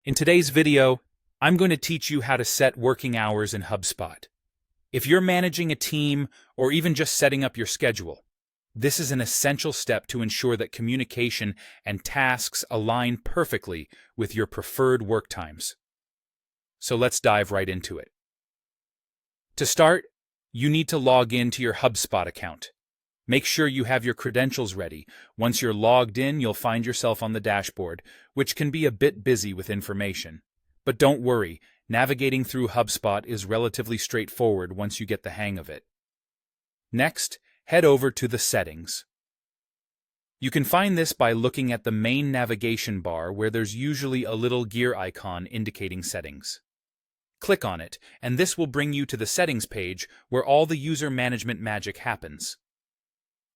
In today's video, I'm going to teach you how to set working hours in HubSpot. If you're managing a team or even just setting up your schedule, this is an essential step to ensure that communication and tasks align perfectly with your preferred work times. So let's dive right into it. To start, you need to log in to your HubSpot account. Make sure you have your credentials ready. Once you're logged in, you'll find yourself on the dashboard, which can be a bit busy with information. But don't worry, navigating through HubSpot is relatively straightforward once you get the hang of it. Next, head over to the settings. You can find this by looking at the main navigation bar where there's usually a little gear icon indicating settings. Click on it, and this will bring you to the settings page where all the user management magic happens.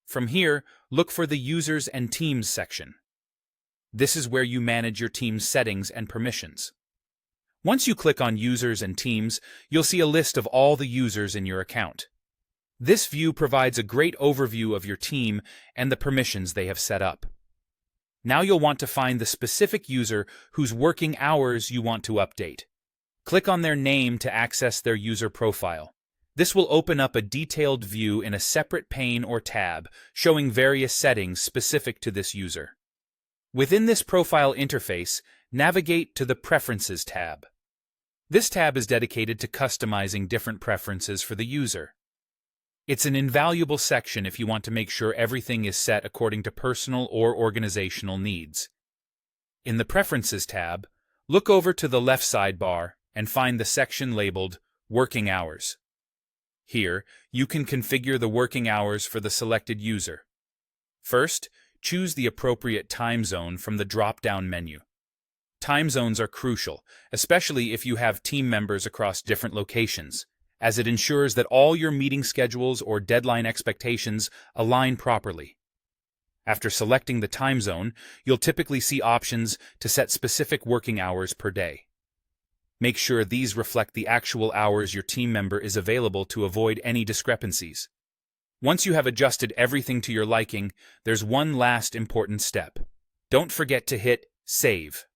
From here, look for the Users and Teams section. This is where you manage your team's settings and permissions. Once you click on Users and Teams, you'll see a list of all the users in your account. This view provides a great overview of your team and the permissions they have set up. Now you'll want to find the specific user whose working hours you want to update. Click on their name to access their user profile. This will open up a detailed view in a separate pane or tab, showing various settings specific to this user. Within this profile interface, navigate to the Preferences tab. This tab is dedicated to customizing different preferences for the user. It's an invaluable section if you want to make sure everything is set according to personal or organizational needs. In the Preferences tab, look over to the left sidebar and find the section labeled Working Hours. Here, you can configure the working hours for the selected user. First, choose the appropriate time zone from the drop-down menu. Time zones are crucial, especially if you have team members across different locations, as it ensures that all your meeting schedules or deadline expectations align properly. After selecting the time zone, you'll typically see options to set specific working hours per day. Make sure these reflect the actual hours your team member is available to avoid any discrepancies. Once you have adjusted everything to your liking, there's one last important step. Don't forget to hit Save.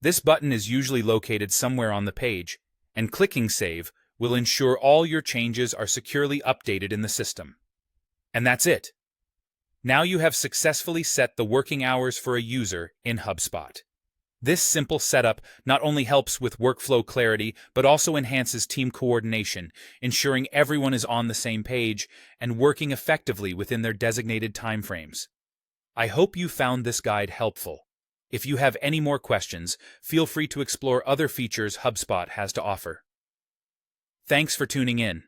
This button is usually located somewhere on the page, and clicking Save will ensure all your changes are securely updated in the system. And that's it. Now you have successfully set the working hours for a user in HubSpot. This simple setup not only helps with workflow clarity, but also enhances team coordination, ensuring everyone is on the same page and working effectively within their designated timeframes. I hope you found this guide helpful. If you have any more questions, feel free to explore other features HubSpot has to offer. Thanks for tuning in.